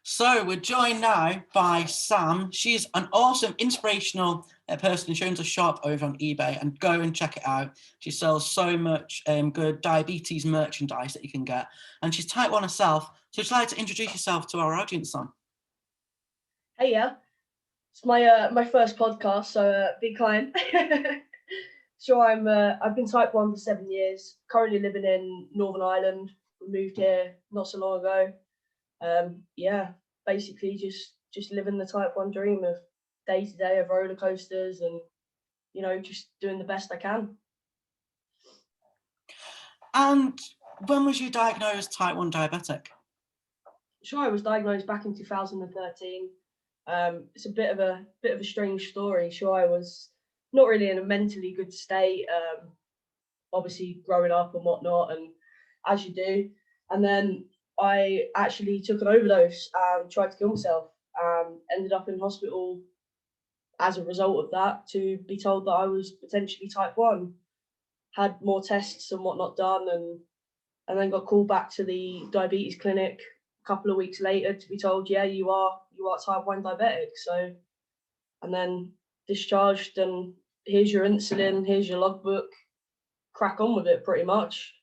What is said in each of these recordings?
So we're joined now by Sam. She's an awesome, inspirational person who owns a shop over on eBay, and go and check it out. She sells so much good diabetes merchandise that you can get, and she's type 1 herself. So would you like to introduce yourself to our audience, Sam? Hey, yeah, it's my first podcast, so be kind. So I've been type 1 for 7 years. Currently living in Northern Ireland. We moved here not so long ago. Basically just living the type 1 dream of day to day of roller coasters and just doing the best I can. And when was you diagnosed type 1 diabetic? Sure, I was diagnosed back in 2013. It's a bit of a strange story. Sure, I was not really in a mentally good state. Obviously growing up and whatnot, and as you do. And then I actually took an overdose and tried to kill myself, and ended up in hospital as a result of that, to be told that I was potentially type 1. Had more tests and whatnot done, and then got called back to the diabetes clinic a couple of weeks later to be told, yeah, you are type 1 diabetic. So, and then discharged, and here's your insulin, here's your logbook, crack on with it pretty much.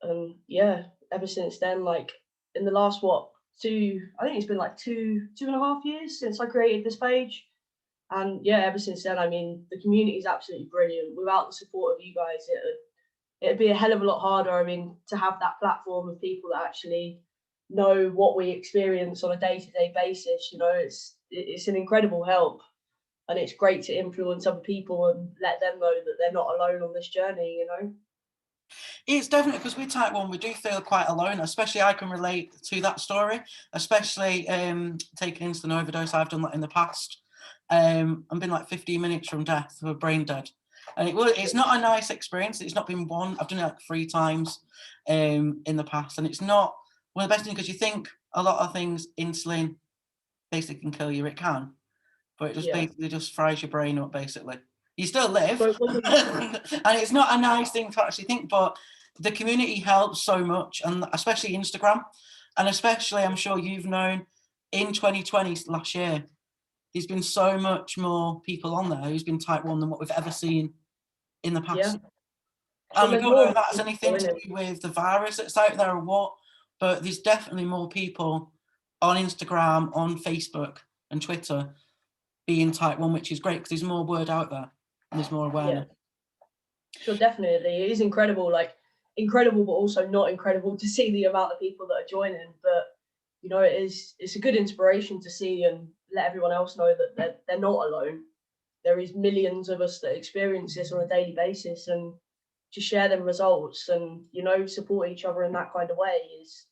And yeah, ever since then, like in the last I think it's been like two and a half years since I created this page. And yeah, ever since then, I mean, the community is absolutely brilliant. Without the support of you guys, it'd be a hell of a lot harder. I mean, to have that platform of people that actually know what we experience on a day-to-day basis, it's an incredible help. And it's great to influence other people and let them know that they're not alone on this journey, It's definitely, because we're type 1, we do feel quite alone, especially I can relate to that story, especially taking insulin overdose. I've done that in the past. I've been like 15 minutes from death, we're brain dead. And it's not a nice experience. It's not been one. I've done it like 3 times in the past, and it's not one of the best things, because you think a lot of things, insulin basically can kill you. It can, but it just basically just fries your brain up, basically. You still live, and it's not a nice thing to actually think, but the community helps so much, and especially Instagram, and especially, I'm sure you've known, in 2020, last year, there's been so much more people on there who's been type 1 than what we've ever seen in the past. So and we don't know if that's anything to do with the virus that's out there or what, but there's definitely more people on Instagram, on Facebook and Twitter being type 1, which is great, because there's more word out there and there's more awareness. Sure, definitely. It is incredible, but also not incredible to see the amount of people that are joining. But it's a good inspiration to see and let everyone else know that they're not alone. There is millions of us that experience this on a daily basis, and to share them results and support each other in that kind of way is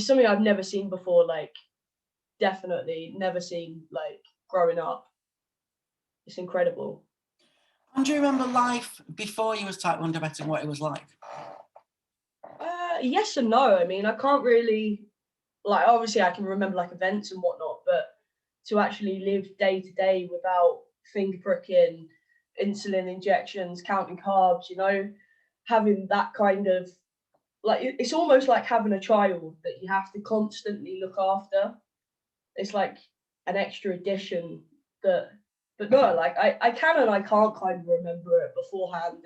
something I've never seen before. Like, definitely never seen, like, growing up. It's incredible. And do you remember life before you was type 1 diabetic and what it was like? Yes and no. I mean, I can't really, like, obviously I can remember like events and whatnot, but to actually live day to day without finger pricking, insulin injections, counting carbs, having that kind of, like, it's almost like having a child that you have to constantly look after. It's like an extra addition but no, like I can and I can't kind of remember it beforehand.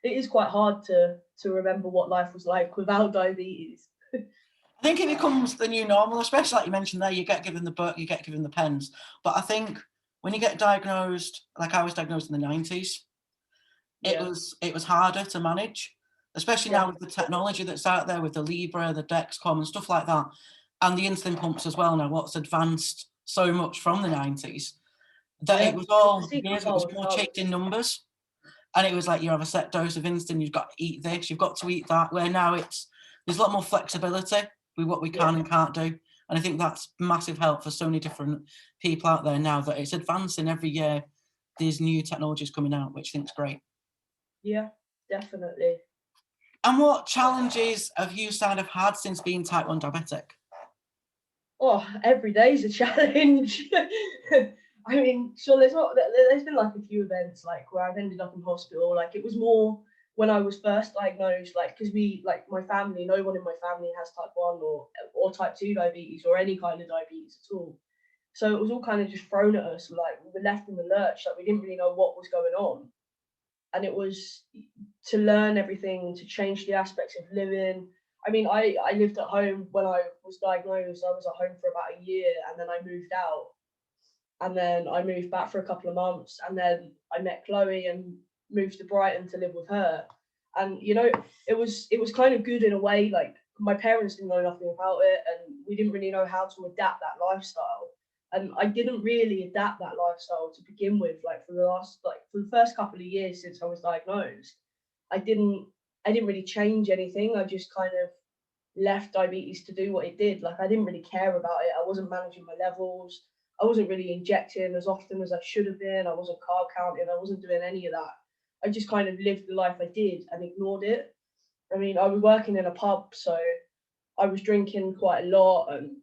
It is quite hard to remember what life was like without diabetes. I think it becomes the new normal, especially like you mentioned there, you get given the book, you get given the pens. But I think when you get diagnosed, like I was diagnosed in the 90s, it was harder to manage, especially now with the technology that's out there with the Libra, the Dexcom and stuff like that, and the insulin pumps as well now, what's advanced so much from the 90s, that it was all years, it was more chasing numbers. And it was like, you have a set dose of insulin, you've got to eat this, you've got to eat that, where now there's a lot more flexibility with what we can and can't do. And I think that's massive help for so many different people out there now, that it's advancing every year. There's new technologies coming out, which I think is great. Yeah, definitely. And what challenges have you kind of had since being type 1 diabetic? Oh, every day is a challenge. I mean, so there's been like a few events like where I've ended up in hospital. Like, it was more when I was first diagnosed, like, because my family, no one in my family has type 1 or type 2 diabetes or any kind of diabetes at all. So it was all kind of just thrown at us. Like, we were left in the lurch. Like, we didn't really know what was going on. And it was to learn everything, to change the aspects of living. I mean, I lived at home when I was diagnosed. I was at home for about a year, and then I moved out. And then I moved back for a couple of months, and then I met Chloe and moved to Brighton to live with her. And it was kind of good in a way. Like, my parents didn't know nothing about it, and we didn't really know how to adapt that lifestyle. And I didn't really adapt that lifestyle to begin with. Like, for the first couple of years since I was diagnosed, I didn't really change anything. I just kind of left diabetes to do what it did. Like, I didn't really care about it. I wasn't managing my levels. I wasn't really injecting as often as I should have been. I wasn't carb counting. I wasn't doing any of that. I just kind of lived the life I did and ignored it. I mean, I was working in a pub, so I was drinking quite a lot, and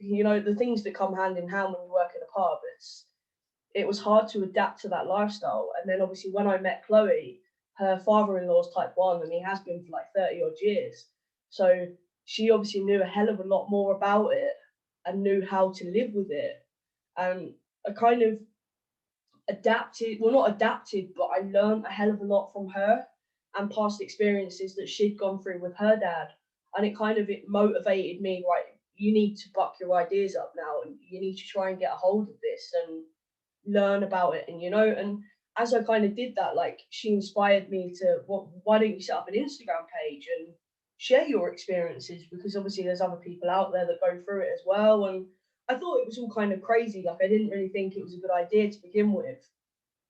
the things that come hand in hand when you work in a pub. It was hard to adapt to that lifestyle. And then obviously when I met Chloe, her father-in-law's type 1, and he has been for like 30 odd years. So she obviously knew a hell of a lot more about it and knew how to live with it. And I kind of not adapted, but I learned a hell of a lot from her and past experiences that she'd gone through with her dad. And it motivated me, right, you need to buck your ideas up now, and you need to try and get a hold of this and learn about it. And as I kind of did that, like, she inspired me to, why don't you set up an Instagram page and share your experiences, because obviously there's other people out there that go through it as well. And I thought it was all kind of crazy. Like, I didn't really think it was a good idea to begin with.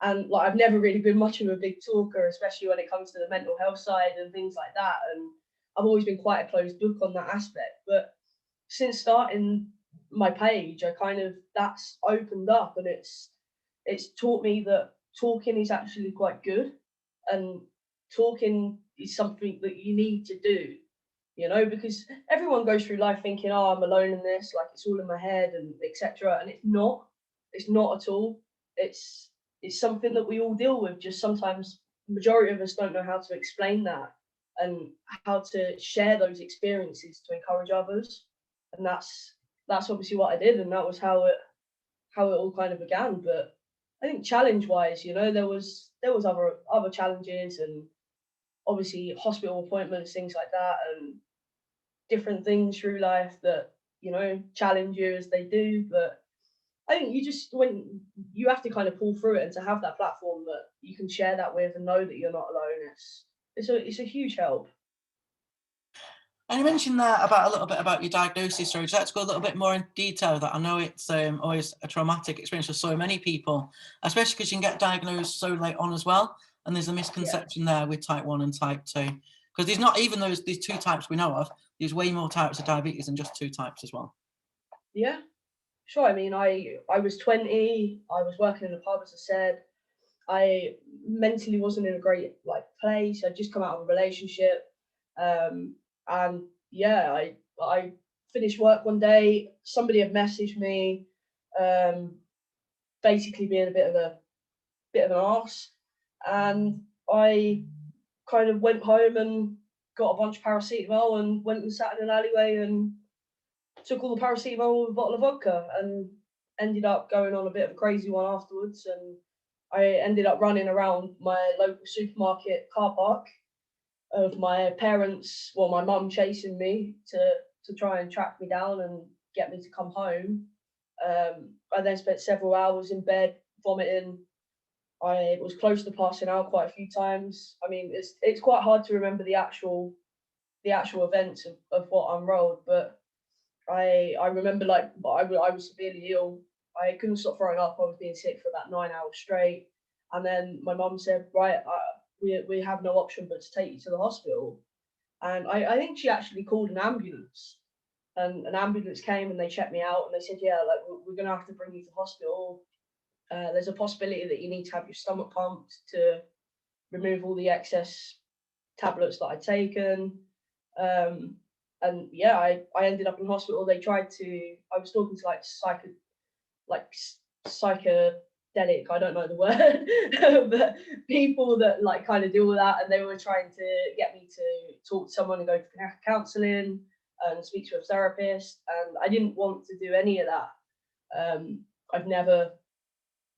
And like, I've never really been much of a big talker, especially when it comes to the mental health side and things like that. And I've always been quite a closed book on that aspect. But since starting my page, that's opened up, and it's taught me that talking is actually quite good, and talking is something that you need to do, because everyone goes through life thinking, oh, I'm alone in this, like, it's all in my head and etc. And it's not at all. It's something that we all deal with. Just sometimes the majority of us don't know how to explain that and how to share those experiences to encourage others. And that's obviously what I did, and that was how it all kind of began. But I think challenge wise, there was other challenges, and obviously hospital appointments, things like that, and different things through life that, challenge you as they do. But I think when you have to kind of pull through it, and to have that platform that you can share that with and know that you're not alone, it's a huge help. And you mentioned there about a little bit about your diagnosis story. So let's go a little bit more in detail. That I know it's always a traumatic experience for so many people, especially because you can get diagnosed so late on as well. And there's a misconception there with type 1 and type 2. Because there's not even these two types we know of. There's way more types of diabetes than just two types as well. Yeah, sure. I mean, I was 20. I was working in a pub, as I said. I mentally wasn't in a great place. I'd just come out of a relationship. And yeah, I finished work one day. Somebody had messaged me, basically being a bit of an arse, and I kind of went home and got a bunch of paracetamol and went and sat in an alleyway and took all the paracetamol with a bottle of vodka, and ended up going on a bit of a crazy one afterwards. And I ended up running around my local supermarket car park of my parents, my mum chasing me to try and track me down and get me to come home. I then spent several hours in bed vomiting. I was close to passing out quite a few times. I mean, it's quite hard to remember the actual events of what unrolled, but I remember, like, I was severely ill. I couldn't stop throwing up. I was being sick for about 9 hours straight. And then my mum said, right, we have no option but to take you to the hospital. And I think she actually called an ambulance. And an ambulance came and they checked me out, and they said, yeah, like, we're going to have to bring you to hospital. There's a possibility that you need to have your stomach pumped to remove all the excess tablets that I'd taken. And yeah, I ended up in hospital. They tried to, I was talking to psychiatrists I don't know the word, but people that like kind of deal with that, and they were trying to get me to talk to someone and go for counselling and speak to a therapist, and I didn't want to do any of that. I've never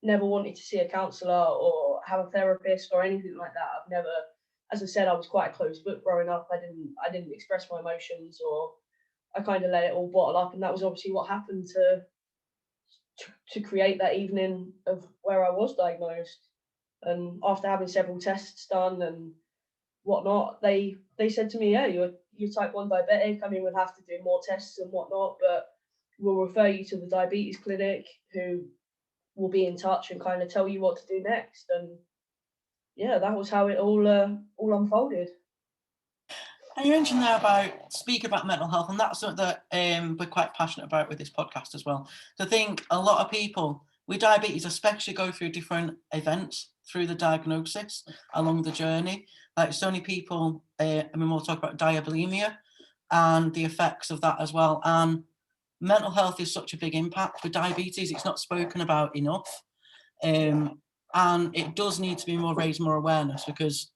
wanted to see a counsellor or have a therapist or anything like that. I've never, as I said, I was quite a closed book growing up. I didn't express my emotions, or I kind of let it all bottle up, and that was obviously what happened to create that evening of where I was diagnosed. And after having several tests done and whatnot, they said to me, yeah, you're type 1 diabetic. I mean, we'll have to do more tests and whatnot, but we'll refer you to the diabetes clinic, who will be in touch and kind of tell you what to do next. And yeah, that was how it all unfolded. And you mentioned there about speaking about mental health, and that's something that we're quite passionate about with this podcast as well. So I think a lot of people with diabetes especially go through different events through the diagnosis along the journey. Like so many people, I mean, we'll talk about diabulimia and the effects of that as well. And mental health is such a big impact with diabetes. It's not spoken about enough. And it does need to be more raised, more awareness, because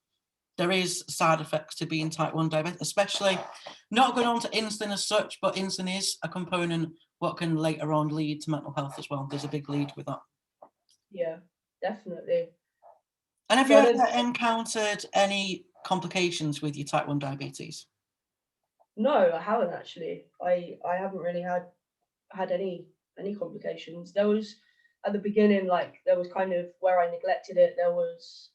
there is side effects to being type 1 diabetic, especially not going on to insulin as such, but insulin is a component what can later on lead to mental health as well. There's a big lead with that. Yeah, definitely. And have you ever encountered any complications with your type 1 diabetes? No, I haven't actually. I haven't really had any complications. There was at the beginning, like there was kind of where I neglected it. There was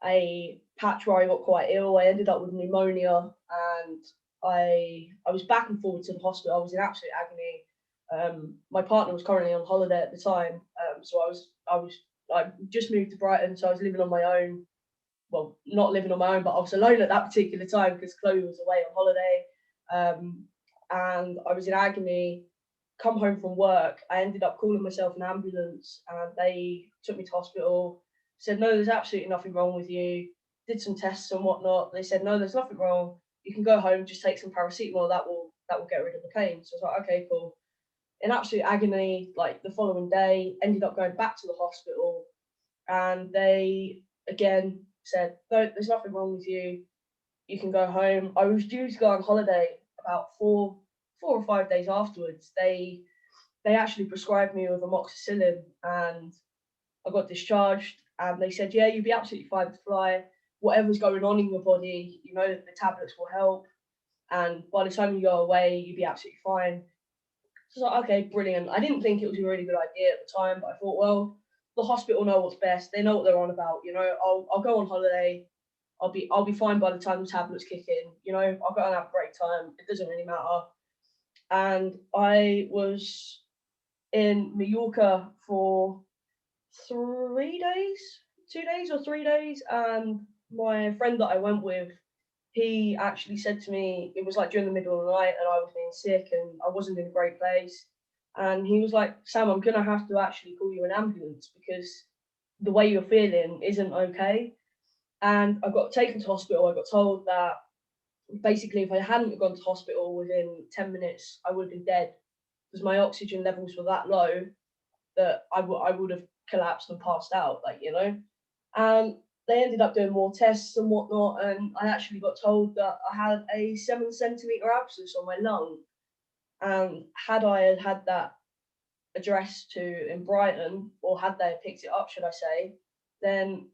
a patch where I got quite ill. I ended up with pneumonia, and I was back and forward to the hospital. I was in absolute agony. My partner was currently on holiday at the time, so I just moved to Brighton, so I was living on my own. Well, not living on my own, but I was alone at that particular time because Chloe was away on holiday, and I was in agony. Come home from work, I ended up calling myself an ambulance, and they took me to hospital. Said, no, there's absolutely nothing wrong with you. Did some tests and whatnot. They said, no, there's nothing wrong. You can go home, just take some paracetamol. That will get rid of the pain. So I was like, okay, cool. In absolute agony, like the following day, ended up going back to the hospital, and they again said, no, there's nothing wrong with you. You can go home. I was due to go on holiday about 4 or 5 days afterwards. They actually prescribed me with amoxicillin, and I got discharged. And they said, yeah, you'll be absolutely fine to fly. Whatever's going on in your body, you know, the tablets will help. And by the time you go away, you'll be absolutely fine. So I was like, okay, brilliant. I didn't think it was a really good idea at the time, but I thought, well, the hospital know what's best. They know what they're on about. You know, I'll go on holiday. I'll be fine by the time the tablets kick in. You know, I'll go and have a great time. It doesn't really matter. And I was in Mallorca for 3 days, 2 days or 3 days, and my friend that I went with, he actually said to me, it was like during the middle of the night, and I was being sick and I wasn't in a great place, and he was like, Sam, I'm gonna have to actually call you an ambulance because the way you're feeling isn't okay. And I got taken to hospital. I got told that basically if I hadn't gone to hospital within 10 minutes, I would have been dead, because my oxygen levels were that low that I would have collapsed and passed out, like, you know. And they ended up doing more tests and whatnot, and I actually got told that I had a 7 centimeter abscess on my lung. And had I had that addressed to in Brighton, or had they picked it up, should I say, then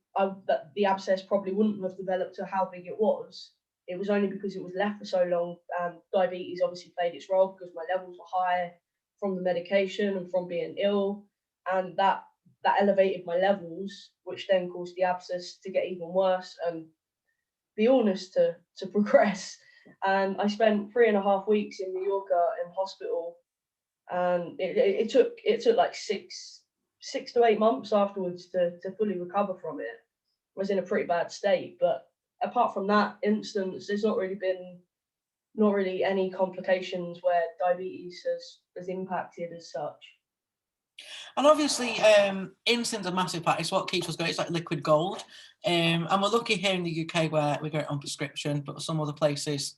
the abscess probably wouldn't have developed to how big it was. It was only because it was left for so long, and diabetes obviously played its role because my levels were high from the medication and from being ill, and that elevated my levels, which then caused the abscess to get even worse and the illness to progress. And I spent 3.5 weeks in Mallorca in hospital, and it took like 6 to 8 months afterwards to fully recover from it. I was in a pretty bad state, but apart from that instance, there's not really any complications where diabetes has impacted as such. And obviously, insulin's a massive part. It's what keeps us going. It's like liquid gold. And we're lucky here in the UK where we get it on prescription, but some other places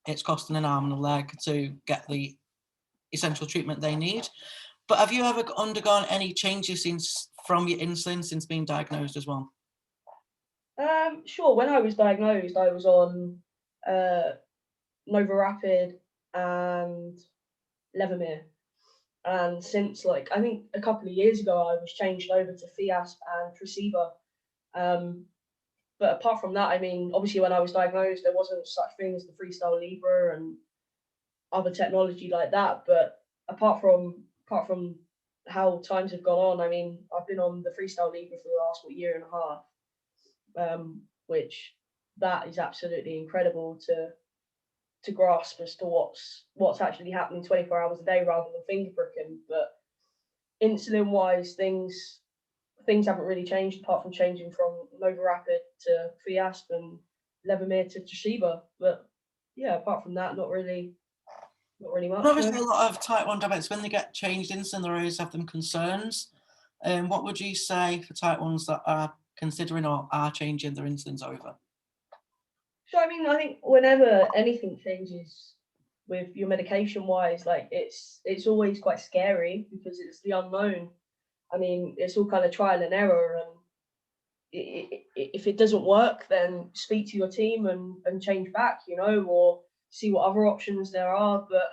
it's costing an arm and a leg to get the essential treatment they need. But have you ever undergone any changes from your insulin since being diagnosed as well? Sure. When I was diagnosed, I was on uh, Nova Rapid and Levemir. And since, like, I think a couple of years ago, I was changed over to Fiasp and Traceba. Um, but apart from that, I mean, obviously, when I was diagnosed, there wasn't such thing as the Freestyle Libre and other technology like that. But apart from how times have gone on, I mean, I've been on the Freestyle Libre for the last year and a half, which that is absolutely incredible to grasp as to what's actually happening 24 hours a day rather than finger pricking. But insulin wise, things haven't really changed apart from changing from Nova Rapid to Fiasp and Levemir to Toshiba. But yeah, apart from that, not really And much. obviously, No. a lot of type 1 diabetics, when they get changed insulin, they always have them concerns. What would you say for type 1s that are considering or are changing their insulins over? So I mean, I think whenever anything changes with your medication wise, like it's always quite scary because it's the unknown. I mean, it's all kind of trial and error, and if it doesn't work, then speak to your team and change back, or see what other options there are. But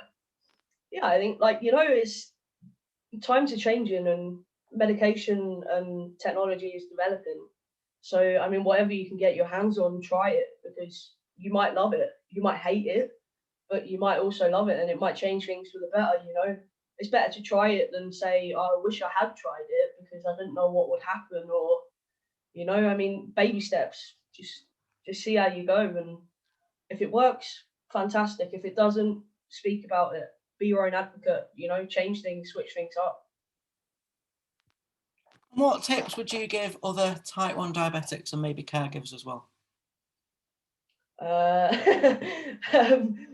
yeah, I think, like, it's times are changing and medication and technology is developing. So I mean, whatever you can get your hands on, try it, because you might love it, you might hate it, but you might also love it, and it might change things for the better. It's better to try it than say, oh, I wish I had tried it because I didn't know what would happen, or I mean, baby steps. Just see how you go, and if it works, fantastic. If it doesn't, speak about it. Be your own advocate. Change things, switch things up. What tips would you give other type 1 diabetics and maybe caregivers as well? Uh,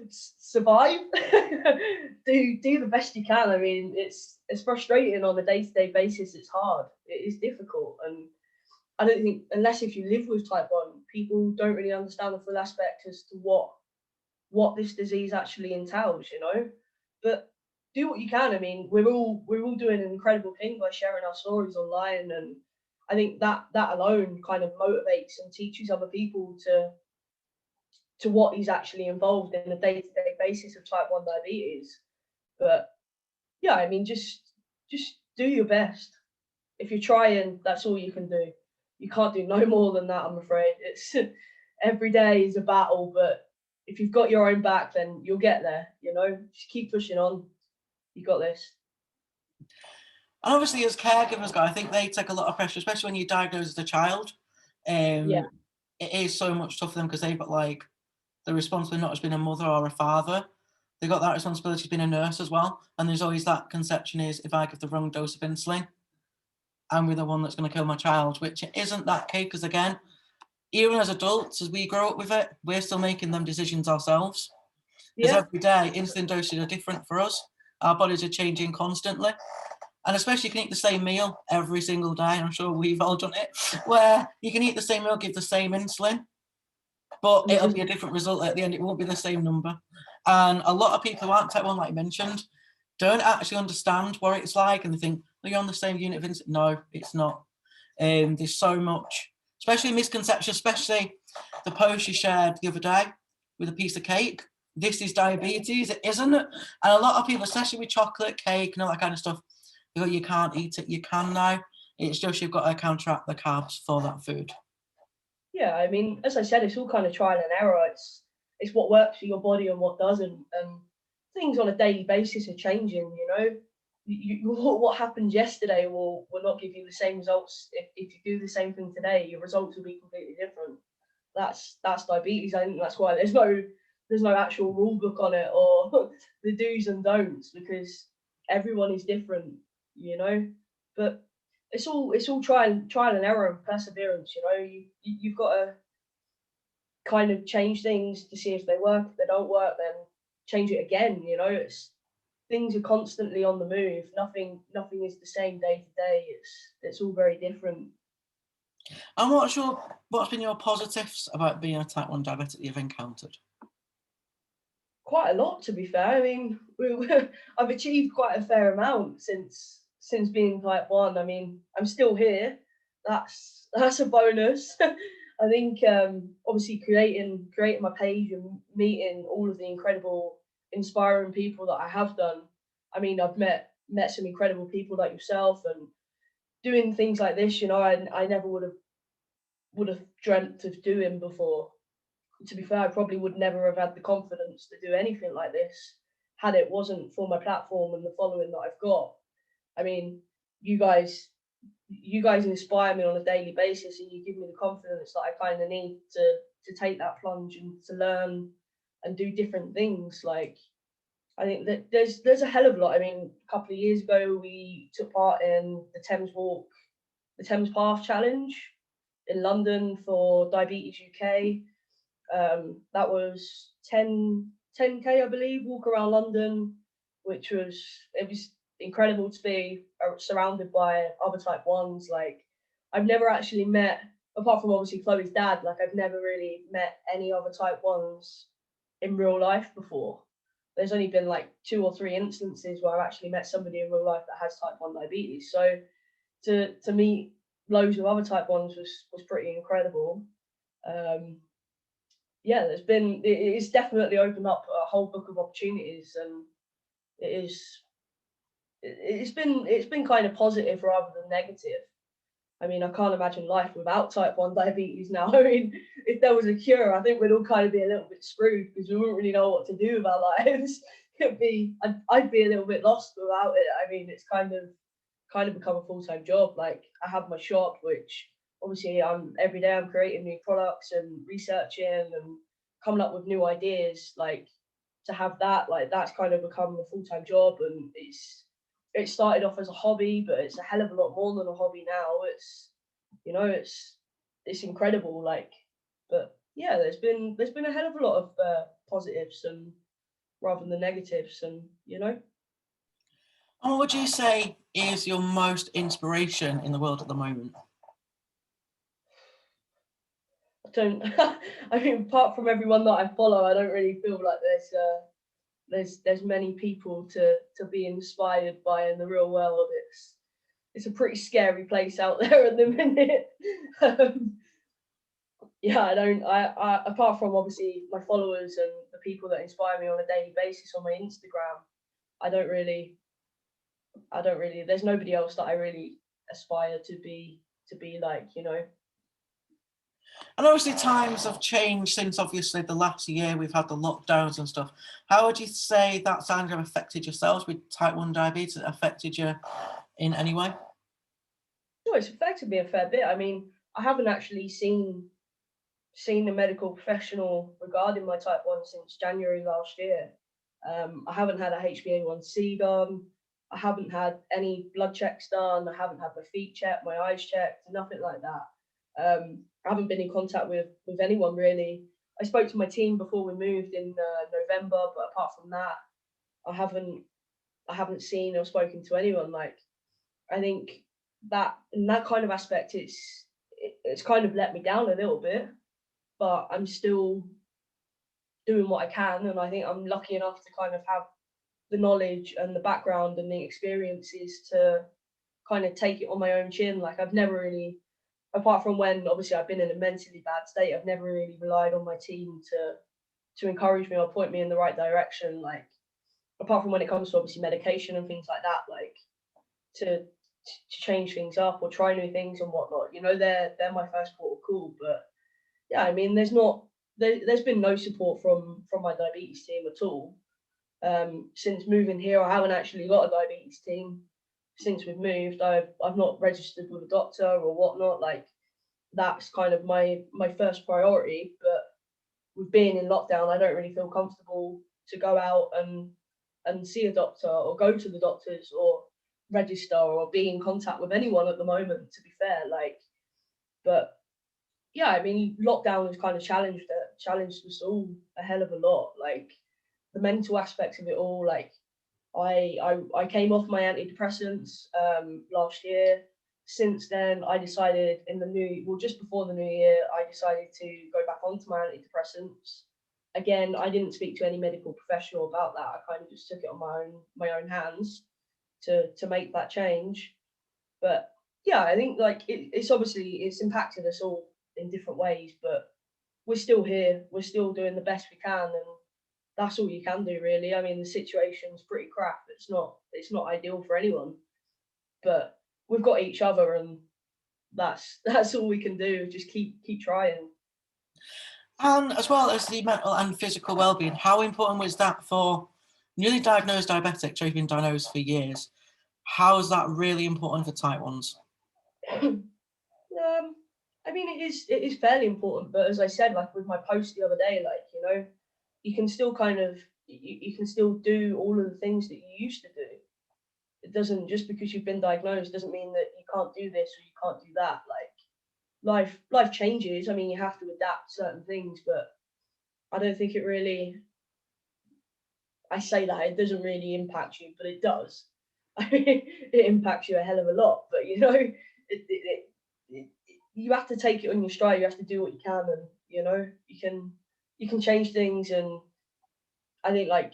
Survive. Do the best you can. I mean, it's frustrating on a day-to-day basis. It's hard. It is difficult, and I don't think, unless if you live with type 1, people don't really understand the full aspect as to what this disease actually entails. But do what you can. I mean, we're all doing an incredible thing by sharing our stories online, and I think that alone kind of motivates and teaches other people to what is actually involved in a day-to-day basis of type 1 diabetes. But yeah, I mean, just do your best. If you're trying, that's all you can do. You can't do no more than that, I'm afraid. It's every day is a battle, but if you've got your own back, then you'll get there. Just keep pushing on. You got this. And obviously, as caregivers go, I think they take a lot of pressure, especially when you're diagnosed as a child. Yeah, It is so much tougher for them because they've got like the responsibility not as being a mother or a father. They've got that responsibility of being a nurse as well. And there's always that conception is if I give the wrong dose of insulin, I'm with the one that's going to kill my child, which isn't that case. Because again, even as adults, as we grow up with it, we're still making them decisions ourselves. Because yeah, every day, insulin doses are different for us. Our bodies are changing constantly. And especially you can eat the same meal every single day. I'm sure we've all done it, where you can eat the same meal, give the same insulin, but and it'll be a different result at the end. It won't be the same number. And a lot of people who aren't type 1, like you mentioned, don't actually understand what it's like. And they think, well, you're on the same unit of insulin. No, it's not. There's so much, especially misconception, especially the post you shared the other day with a piece of cake. This is diabetes, it isn't. And a lot of people, especially with chocolate, cake, and all that kind of stuff, they go, you can't eat it. You can now. It's just you've got to counteract the carbs for that food. yeah. I mean, as I said, it's all kind of trial and error. It's what works for your body and what doesn't, and things on a daily basis are changing. What happened yesterday will not give you the same results if you do the same thing today. Your results will be completely different. That's diabetes. I think that's why there's no actual rule book on it or the do's and don'ts, because everyone is different. But it's all trial and error and perseverance. You've got to kind of change things to see if they work. If they don't work, then change it again. Things are constantly on the move. Nothing is the same day to day. It's all very different. And what's been your positives about being a type 1 diabetic that you've encountered? Quite a lot, to be fair. I mean, I've achieved quite a fair amount since being type 1. I mean, I'm still here. That's a bonus. I think obviously creating my page and meeting all of the incredible, inspiring people that I have done. I mean, I've met some incredible people like yourself, and doing things like this, you know, I never would have dreamt of doing before. To be fair, I probably would never have had the confidence to do anything like this had it wasn't for my platform and the following that I've got. I mean, you guys you guys inspire me on a daily basis, and you give me the confidence that I kind of need to take that plunge and to learn and do different things. Like, I think that there's a hell of a lot. I mean, a couple of years ago we took part in the Thames Walk, the Thames Path Challenge in London for Diabetes UK. That was 10K, I believe, walk around London, which was, it was incredible to be surrounded by other type ones. Like, I've never actually met, apart from obviously Chloe's dad, like I've never really met any other type ones in real life before. There's only been like 2 or 3 instances where I've actually met somebody in real life that has type 1 diabetes. So to meet loads of other type ones was pretty incredible. Yeah, it's definitely opened up a whole book of opportunities, and it is it's been kind of positive rather than negative. I mean, I can't imagine life without type 1 diabetes now. I mean, if there was a cure, I think we'd all kind of be a little bit screwed because we wouldn't really know what to do with our lives. I'd be a little bit lost without it. I mean, it's kind of become a full-time job. Like, I have my shop, which obviously every day I'm creating new products and researching and coming up with new ideas. Like, to have that, like, that's kind of become a full-time job, and it started off as a hobby, but it's a hell of a lot more than a hobby now. It's, you know, it's incredible. Like, but yeah, there's been a hell of a lot of positives and rather than negatives, and you know. And what would you say is your most inspiration in the world at the moment? I don't. I mean, apart from everyone that I follow, I don't really feel like there's many people to be inspired by in the real world. It's a pretty scary place out there at the minute. um, yeah, I don't. I apart from obviously my followers and the people that inspire me on a daily basis on my Instagram, I don't really. I don't really. There's nobody else that I really aspire to be like. You know. And obviously times have changed since obviously the last year we've had the lockdowns and stuff. How would you say that kind of affected yourselves with type 1 diabetes? It affected you in any way? No, it's affected me a fair bit. I mean, I haven't actually seen a medical professional regarding my type 1 since January last year. I haven't had a HbA1c done. I haven't had any blood checks done. I haven't had my feet checked, my eyes checked, nothing like that. I haven't been in contact with anyone really. I spoke to my team before we moved in November, but apart from that, I haven't seen or spoken to anyone. Like, I think that in that kind of aspect, it's kind of let me down a little bit, but I'm still doing what I can, and I think I'm lucky enough to kind of have the knowledge and the background and the experiences to kind of take it on my own chin. Like, I've never really, apart from when obviously I've been in a mentally bad state, I've never really relied on my team to encourage me or point me in the right direction. Like, apart from when it comes to obviously medication and things like that, like to change things up or try new things and whatnot. You know, they're my first port of call. But yeah, I mean, there's been no support from my diabetes team at all. Since moving here, I haven't actually got a diabetes team. Since we've moved, I've not registered with a doctor or whatnot. Like, that's kind of my first priority. But with being in lockdown, I don't really feel comfortable to go out and see a doctor or go to the doctors or register or be in contact with anyone at the moment, to be fair. Like, but yeah, I mean, lockdown has kind of challenged us all a hell of a lot. Like, the mental aspects of it all. Like, I came off my antidepressants last year. Since then, I decided just before the new year, I decided to go back onto my antidepressants. again, I didn't speak to any medical professional about that. I kind of just took it on my own hands to make that change. But yeah, I think like it's obviously it's impacted us all in different ways, but we're still here. We're still doing the best we can, and that's all you can do, really. I mean, the situation's pretty crap. It's not ideal for anyone, but we've got each other, and that's all we can do. Just keep trying. And as well as the mental and physical well-being, how important was that for newly diagnosed diabetics or even diagnosed for years? How is that really important for type 1s? I mean, it is fairly important, but as I said, like with my post the other day, like you can still kind of you can still do all of the things that you used to do. It doesn't, just because you've been diagnosed doesn't mean that you can't do this or you can't do that. Like life changes. I mean, you have to adapt certain things, but I don't think it really. I say that it doesn't really impact you, but it does. I mean, it impacts you a hell of a lot. But you have to take it on your stride. You have to do what you can, and you can change things. And I think, like,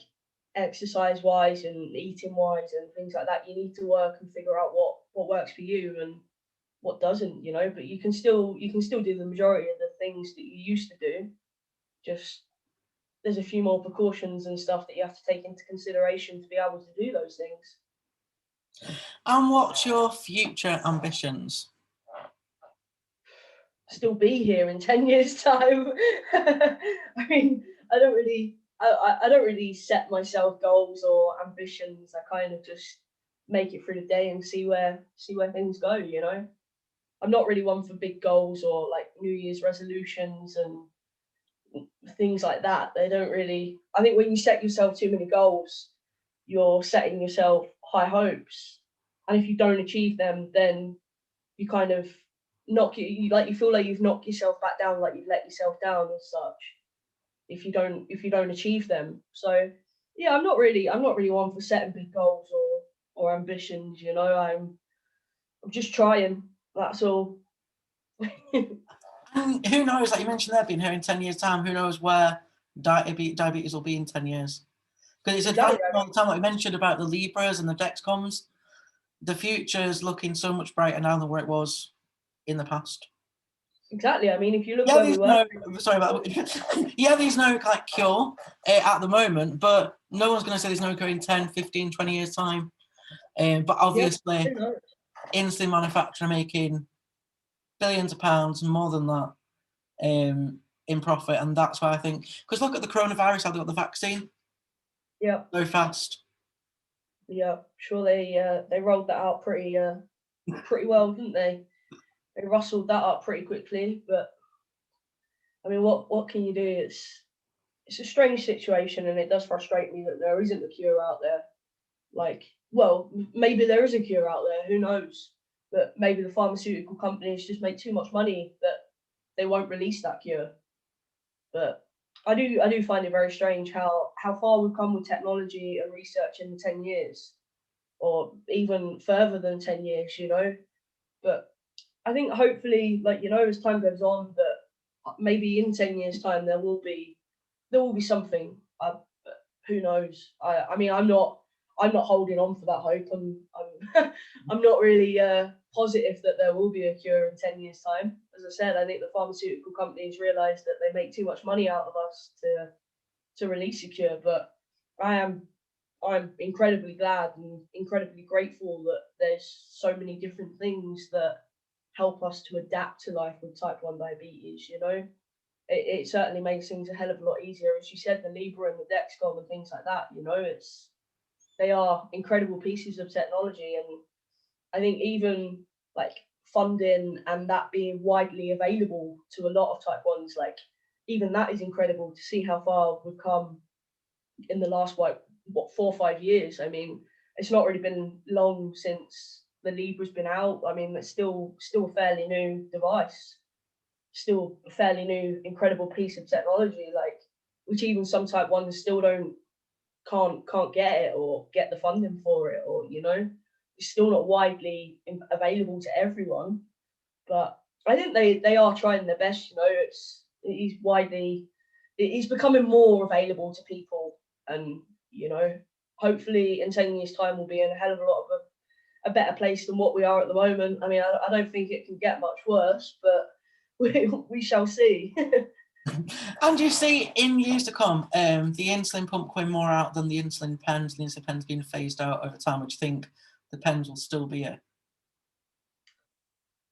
exercise wise and eating wise and things like that, you need to work and figure out what works for you and what doesn't. But you can still do the majority of the things that you used to do. Just there's a few more precautions and stuff that you have to take into consideration to be able to do those things. And what's your future ambitions? Still be here in 10 years' time. I mean, I don't really set myself goals or ambitions. I kind of just make it through the day and see where things go. I'm not really one for big goals or like New Year's resolutions and things like that. They don't really. I think when you set yourself too many goals, you're setting yourself high hopes, and if you don't achieve them, then you kind of you feel like you've knocked yourself back down, like you've let yourself down as such if you don't achieve them. So yeah, I'm not really one for setting big goals or ambitions. I'm just trying. That's all. And who knows, like you mentioned there, being here in 10 years' time, who knows where diabetes will be in 10 years? Because it's advancing all the time, like we mentioned about the Libras and the Dexcoms. The future is looking so much brighter now than where it was in the past. Exactly. I mean, if you look Yeah, where we were. Yeah, there's no like cure at the moment, but no one's going to say there's no cure in 10, 15, 20 years' time. But obviously, insulin manufacturer making billions of pounds, more than that, in profit. And that's why I think, because look at the coronavirus, how they got the vaccine. Yeah. So fast. Yeah, sure. They rolled that out pretty well, didn't they? They rustled that up pretty quickly. But I mean, what can you do? It's a strange situation, and it does frustrate me that there isn't a cure out there. Like, well, maybe there is a cure out there. Who knows? But maybe the pharmaceutical companies just make too much money that they won't release that cure. But I do find it very strange how far we've come with technology and research in the 10 years, or even further than 10 years. But I think hopefully, like, as time goes on, that maybe in 10 years' time there will be something. But who knows? I mean, I'm not holding on for that hope. I'm I'm not really positive that there will be a cure in 10 years' time. As I said, I think the pharmaceutical companies realise that they make too much money out of us to release a cure. But I'm incredibly glad and incredibly grateful that there's so many different things that help us to adapt to life with type 1 diabetes. It certainly makes things a hell of a lot easier. As you said, the Libra and the Dexcom and things like that, they are incredible pieces of technology. And I think even like funding and that being widely available to a lot of type 1s, like even that is incredible to see how far we've come in the last, 4 or 5 years. I mean, it's not really been long since the Libra's been out. I mean, it's still a fairly new device, still a fairly new, incredible piece of technology, like, which even some type 1s still can't get it or get the funding for it, or it's still not widely available to everyone. But I think they are trying their best. It's it's becoming more available to people, and you know, hopefully in 10 years' time we'll be in a hell of a lot of a better place than what we are at the moment. I mean, I don't think it can get much worse, but we shall see. And you see, in years to come, the insulin pump coming more out than the insulin pens, the insulin pens being phased out over time. Would you think the pens will still be it?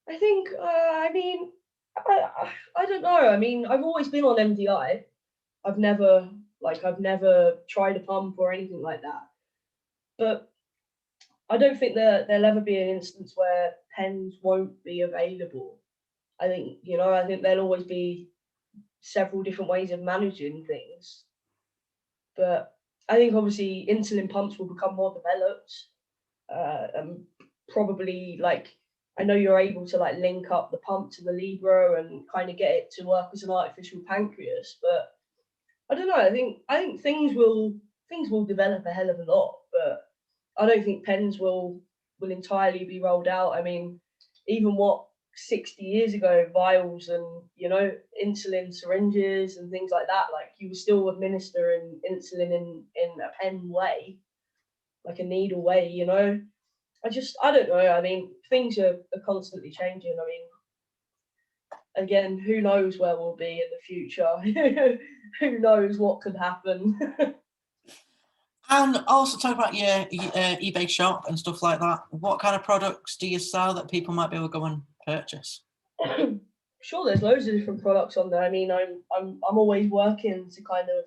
I think, I mean, I don't know. I mean, I've always been on MDI. I've never tried a pump or anything like that. But I don't think there'll ever be an instance where pens won't be available. I think, you know, I think there'll always be several different ways of managing things. But I think obviously insulin pumps will become more developed, and probably like, I know you're able to like link up the pump to the Libra and kind of get it to work as an artificial pancreas. But I don't know. I think things will develop a hell of a lot, but I don't think pens will entirely be rolled out. I mean, even what 60 years ago, vials and, you know, insulin syringes and things like that, like you were still administering insulin in a pen way, like a needle way, you know. I don't know. I mean, things are constantly changing. I mean, again, who knows where we'll be in the future? Who knows what could happen? And also talk about your eBay shop and stuff like that. What kind of products do you sell that people might be able to go and purchase? Sure, there's loads of different products on there. I mean, I'm always working to kind of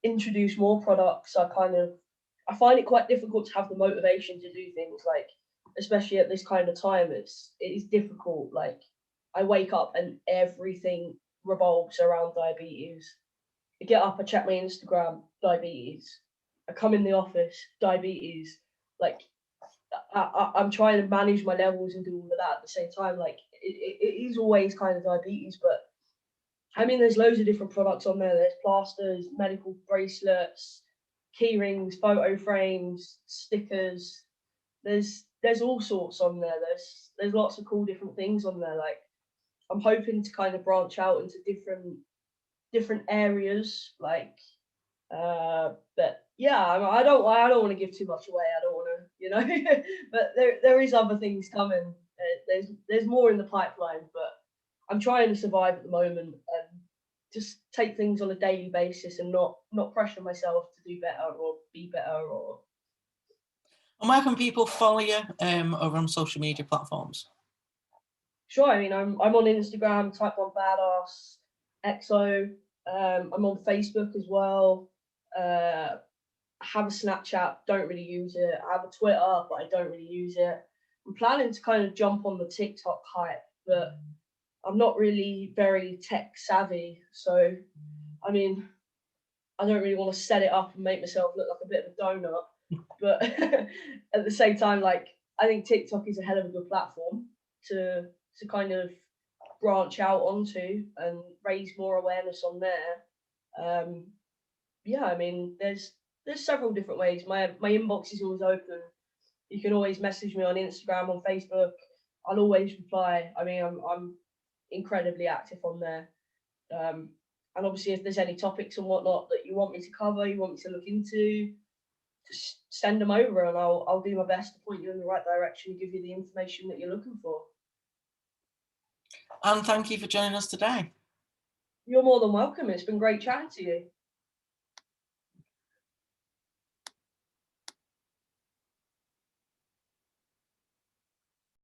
introduce more products. I find it quite difficult to have the motivation to do things, like especially at this kind of time. It is difficult. Like I wake up and everything revolves around diabetes. I get up, I check my Instagram, diabetes. I come in the office, diabetes. Like I'm trying to manage my levels and do all of that at the same time. Like it is always kind of diabetes, but I mean, there's loads of different products on there. There's plasters, medical bracelets, key rings, photo frames, stickers. There's all sorts on there. There's lots of cool different things on there. Like I'm hoping to kind of branch out into different areas. Like, but yeah, I don't want to give too much away. I don't want to, you know. But there is other things coming. There's more in the pipeline, but I'm trying to survive at the moment and just take things on a daily basis and not pressure myself to do better or be better. Or And where can people follow you over on social media platforms? sure, I mean, I'm on Instagram, Type1badassxo. I'm on Facebook as well. I have a Snapchat, don't really use it. I have a Twitter, but I don't really use it. I'm planning to kind of jump on the TikTok hype, but I'm not really very tech savvy. So, I mean, I don't really want to set it up and make myself look like a bit of a donut. But at the same time, like, I think TikTok is a hell of a good platform to kind of branch out onto and raise more awareness on there. Yeah, I mean, there's several different ways. My inbox is always open. You can always message me on Instagram, on Facebook. I'll always reply. I mean, I'm incredibly active on there. And obviously, if there's any topics and whatnot that you want me to cover, you want me to look into, just send them over, and I'll do my best to point you in the right direction and give you the information that you're looking for. And thank you for joining us today. You're more than welcome. It's been great chatting to you.